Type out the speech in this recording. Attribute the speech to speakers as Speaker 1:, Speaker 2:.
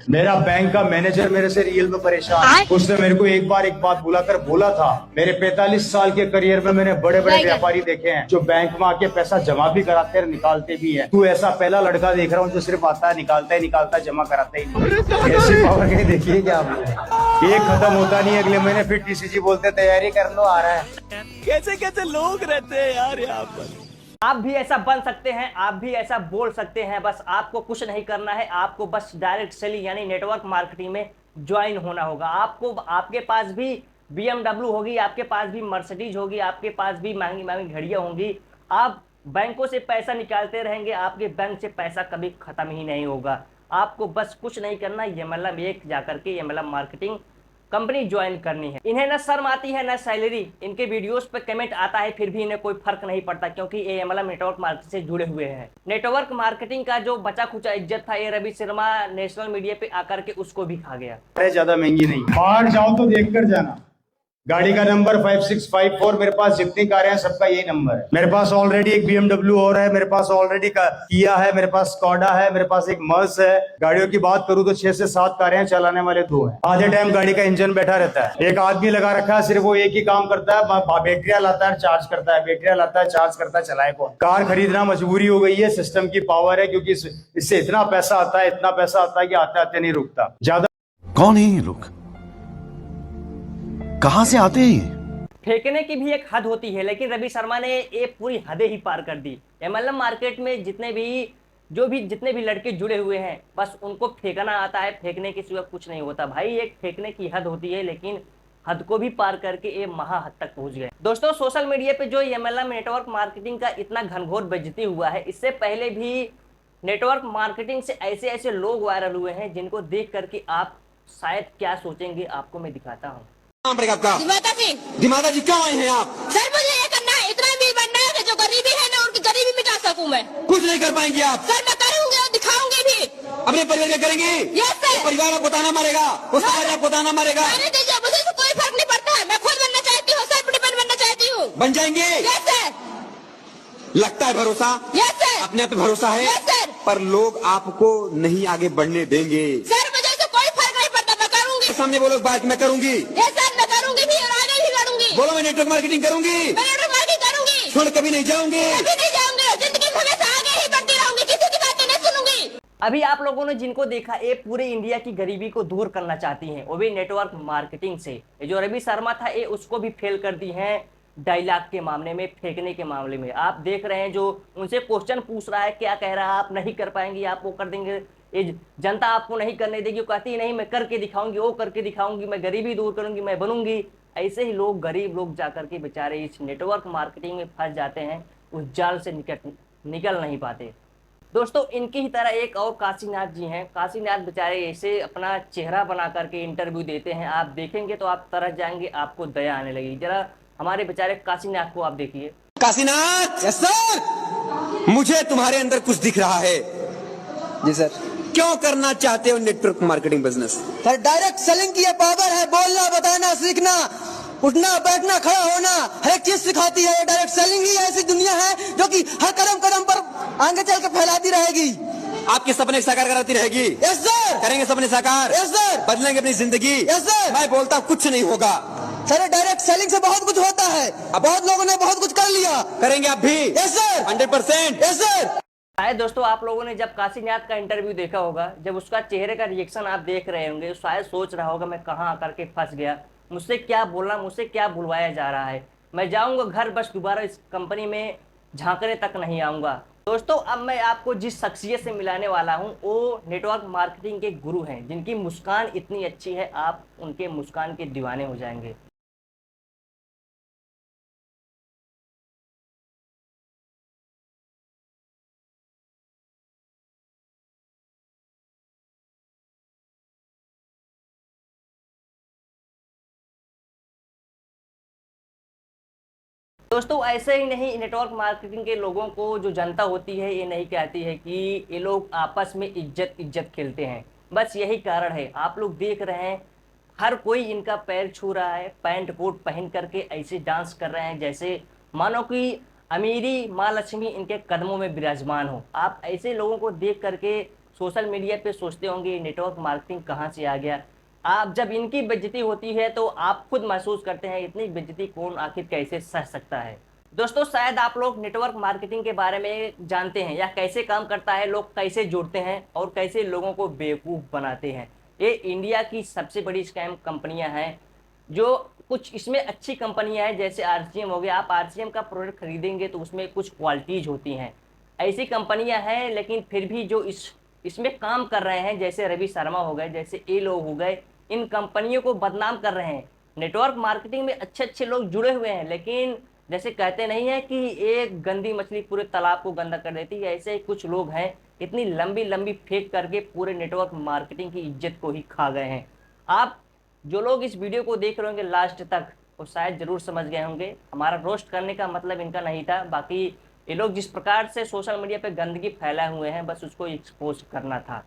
Speaker 1: मेरा बैंक का मैनेजर मेरे से रियल में परेशान है। उसने मेरे को एक बार एक बात बुलाकर बोला था, मेरे 45 साल के करियर में मैंने बड़े बड़े व्यापारी देखे हैं जो बैंक में आके पैसा जमा भी कराते हैं, निकालते भी हैं। तू ऐसा पहला लड़का देख रहा हूँ जो सिर्फ आता है, निकालता है, जमा कराता ही नहीं। ऐसी पावर कहीं देखिए क्या आपने? ये खत्म होता नहीं, अगले महीने फिर टीसीजी बोलते तैयारी कर लो, आ रहा है।
Speaker 2: कैसे कैसे लोग रहते हैं यार यहाँ पर।
Speaker 3: आप भी ऐसा बन सकते हैं, आप भी ऐसा बोल सकते हैं। बस आपको कुछ नहीं करना है, आपको बस डायरेक्ट सेलिंग यानी नेटवर्क मार्केटिंग में ज्वाइन होना होगा। आपको आपके पास भी BMW होगी, आपके पास भी मर्सिडीज होगी, आपके पास भी महंगी महंगी घड़ियां होंगी। आप बैंकों से पैसा निकालते रहेंगे, आपके बैंक से पैसा कभी खत्म ही नहीं होगा। आपको बस कुछ नहीं करना, ये मतलब एक जाकर के ये मतलब मार्केटिंग कंपनी ज्वाइन करनी है। इन्हें न शर्म आती है न सैलरी, इनके वीडियोस पे कमेंट आता है फिर भी इन्हें कोई फर्क नहीं पड़ता, क्योंकि ये मतलब नेटवर्क मार्केटिंग से जुड़े हुए हैं। नेटवर्क मार्केटिंग का जो बचा खुचा इज्जत था, ये रवि शर्मा नेशनल मीडिया पे आकर के उसको भी खा गया।
Speaker 1: अरे ज्यादा महंगी नहीं, बाहर जाओ तो देख कर जाना। गाड़ी का नंबर 5654, मेरे पास जितनी कारें हैं सबका यही नंबर है। मेरे पास ऑलरेडी एक BMW और है, मेरे पास ऑलरेडी किया है, मेरे पास स्कॉडा है, मेरे पास एक मर्स है। गाड़ियों की बात करूं तो 6 से 7 कारें हैं, चलाने वाले 2 हैं। आधे टाइम गाड़ी का इंजन बैठा रहता है, एक आदमी लगा रखा है, सिर्फ वो एक ही काम करता है, बैटरियां लाता है, चार्ज करता है, बैटरियां लाता है, चार्ज करता है, चलाए कौन। कार खरीदना मजबूरी हो गई है, सिस्टम की पावर है, क्योंकि इससे इतना पैसा आता है, इतना पैसा आता है कि आते आते नहीं रुकता। ज्यादा
Speaker 2: कौन है ये लोग, कहां से आते हैं?
Speaker 3: फेंकने की भी एक हद होती है, लेकिन रवि शर्मा ने ये पूरी हदें ही पार कर दी। MLM मार्केट में जितने भी लड़के जुड़े हुए हैं, बस उनको फेंकना आता है, फेंकने के सिवा कुछ नहीं होता। भाई एक फेंकने की हद होती है, लेकिन हद को भी पार करके ये महा हद तक पहुंच गए। दोस्तों, सोशल मीडिया पे जो MLM नेटवर्क मार्केटिंग का इतना घनघोर बेइज्जती हुआ है, इससे पहले भी नेटवर्क मार्केटिंग से ऐसे ऐसे लोग वायरल हुए हैं जिनको देख करके आप शायद क्या सोचेंगे, आपको मैं दिखाता हूँ।
Speaker 4: आपका
Speaker 5: दिमादा सिंह।
Speaker 4: दिमादा जी क्यों आए हैं आप?
Speaker 5: सर मुझे ये करना है, इतना भी बनना है कि जो गरीबी है ना उनकी गरीबी मिटा सकूं मैं।
Speaker 4: कुछ नहीं कर पाएंगे आप।
Speaker 5: सर मैं करूंगी और दिखाऊंगी भी।
Speaker 4: अपने परिवार का करेंगे?
Speaker 5: Yes sir.
Speaker 4: परिवार आपको ताना मारेगा, वो समाज आपको ताना मारेगा।
Speaker 5: मैंने दीजिए, मुझे तो कोई फर्क नहीं पड़ता है। मैं खुद बनना चाहती हूँ, सेल्फ डिपेंड बनना चाहती हूँ।
Speaker 4: बन जाएंगे?
Speaker 5: Yes sir.
Speaker 4: लगता है भरोसा?
Speaker 5: Yes sir.
Speaker 4: अपने आप पे भरोसा है?
Speaker 5: Yes sir.
Speaker 4: पर लोग आपको नहीं आगे बढ़ने देंगे।
Speaker 5: सर मुझे तो कोई फर्क नहीं पड़ता, मैं करूंगी।
Speaker 4: सामने बोलो बात, मैं करूंगी।
Speaker 5: यस सर, मैं करूंगी भी और आगे भी लड़ूंगी।
Speaker 4: बोलो मैं नेटवर्क मार्केटिंग करूंगी,
Speaker 5: मैं नेटवर्क मार्केटिंग करूंगी।
Speaker 4: छोड़ कभी नहीं जाऊंगी।
Speaker 5: कभी नहीं जाऊंगी, जिंदगी में हमेशा आगे ही बढ़ती रहूंगी, किसी की बातें नहीं सुनूंगी।
Speaker 3: अभी आप लोगों ने जिनको देखा, ये पूरे इंडिया की गरीबी को दूर करना चाहती हैं, वो भी नेटवर्क मार्केटिंग से। ये जो रवि शर्मा था, ये उसको भी फेल कर दी है डायलॉग के मामले में, फेंकने के मामले में। आप देख रहे हैं जो उनसे क्वेश्चन पूछ रहा है, क्या कह रहा है, आप नहीं कर पाएंगे, आप वो कर देंगे, ये जनता आपको नहीं करने देगी। वो कहती नहीं, मैं करके दिखाऊंगी, वो करके दिखाऊंगी, मैं गरीबी दूर करूंगी, मैं बनूंगी। ऐसे ही लोग, गरीब लोग जाकर के बेचारे इस नेटवर्क मार्केटिंग में फंस जाते हैं, उस जाल से निकल नहीं पाते। दोस्तों, इनकी ही तरह एक और काशीनाथ जी हैं। काशीनाथ बेचारे ऐसे अपना चेहरा बना करके इंटरव्यू देते हैं, आप देखेंगे तो आप तरस जाएंगे, आपको दया आने लगेगी। जरा हमारे बेचारे काशीनाथ को आप देखिए।
Speaker 4: काशीनाथ। Yes sir. मुझे तुम्हारे अंदर कुछ दिख रहा है।
Speaker 6: जी सर।
Speaker 4: क्यों करना चाहते हो network marketing business?
Speaker 6: Sir direct selling की ये पावर है, बोलना, बताना, सीखना, उठना, बैठना, खड़ा होना, हर एक चीज सिखाती है। ये डायरेक्ट सेलिंग ही ऐसी दुनिया है जो कि हर कदम कदम पर आगे चल के फैलाती रहेगी,
Speaker 4: आपके सपने साकार कराती रहेगी।
Speaker 6: Yes sir.
Speaker 4: करेंगे सपने साकार?
Speaker 6: Yes sir.
Speaker 4: बदलेंगे अपनी जिंदगी?
Speaker 6: Yes sir.
Speaker 4: मैं बोलता हूँ कुछ नहीं होगा
Speaker 6: सर, डायरेक्ट सेलिंग से बहुत कुछ होता है, बहुत लोगों ने बहुत कुछ कर लिया।
Speaker 4: करेंगे आप भी?
Speaker 6: Yes sir.
Speaker 4: 100%?
Speaker 6: Yes sir.
Speaker 3: शायद दोस्तों आप लोगों ने जब काशीनाथ का इंटरव्यू देखा होगा, जब उसका चेहरे का रिएक्शन आप देख रहे होंगे, शायद सोच रहा होगा मैं कहाँ आकर के फंस गया, मुझसे क्या बोलना, मुझसे क्या बुलवाया जा रहा है, मैं जाऊंगा घर, बस दोबारा इस कंपनी में झांकने तक नहीं आऊंगा। दोस्तों, अब मैं आपको जिस शख्सियत से मिलाने वाला हूं, वो नेटवर्क मार्केटिंग के गुरु हैं, जिनकी मुस्कान इतनी अच्छी है, आप उनके मुस्कान के दीवाने हो जाएंगे। दोस्तों, ऐसे ही नहीं, नेटवर्क मार्केटिंग के लोगों को जो जनता होती है, ये नहीं कहती है कि ये लोग आपस में इज्जत खेलते हैं। बस यही कारण है, आप लोग देख रहे हैं हर कोई इनका पैर छू रहा है, पैंट कोट पहन करके ऐसे डांस कर रहे हैं जैसे मानो कि अमीरी माँ लक्ष्मी इनके कदमों में विराजमान हो। आप ऐसे लोगों को देख करके सोशल मीडिया पे सोचते होंगे ये नेटवर्क मार्केटिंग कहाँ से आ गया। आप जब इनकी बेइज्जती होती है तो आप खुद महसूस करते हैं इतनी बेइज्जती कौन आखिर कैसे सह सकता है। दोस्तों शायद आप लोग नेटवर्क मार्केटिंग के बारे में जानते हैं या कैसे काम करता है, लोग कैसे जुड़ते हैं और कैसे लोगों को बेवकूफ़ बनाते हैं। ये इंडिया की सबसे बड़ी स्कैम कंपनियां हैं। जो कुछ इसमें अच्छी कंपनियां हैं जैसे आरसीएम हो गया, आप आरसीएम का प्रोडक्ट खरीदेंगे तो उसमें कुछ क्वालिटीज़ होती हैं, ऐसी कंपनियां हैं। लेकिन फिर भी जो इसमें काम कर रहे हैं जैसे रवि शर्मा हो गए, जैसे ये लोग हो गए, इन कंपनियों को बदनाम कर रहे हैं। नेटवर्क मार्केटिंग में अच्छे अच्छे लोग जुड़े हुए हैं, लेकिन जैसे कहते नहीं है कि एक गंदी मछली पूरे तालाब को गंदा कर देती है, ऐसे ही कुछ लोग हैं इतनी लंबी लंबी फेंक करके पूरे नेटवर्क मार्केटिंग की इज्जत को ही खा गए हैं। आप जो लोग इस वीडियो को देख रहे होंगे लास्ट तक वो शायद जरूर समझ गए होंगे हमारा रोस्ट करने का मतलब इनका नहीं था। बाकी ये लोग जिस प्रकार से सोशल मीडिया पे गंदगी फैलाए हुए हैं बस उसको एक्सपोज करना था।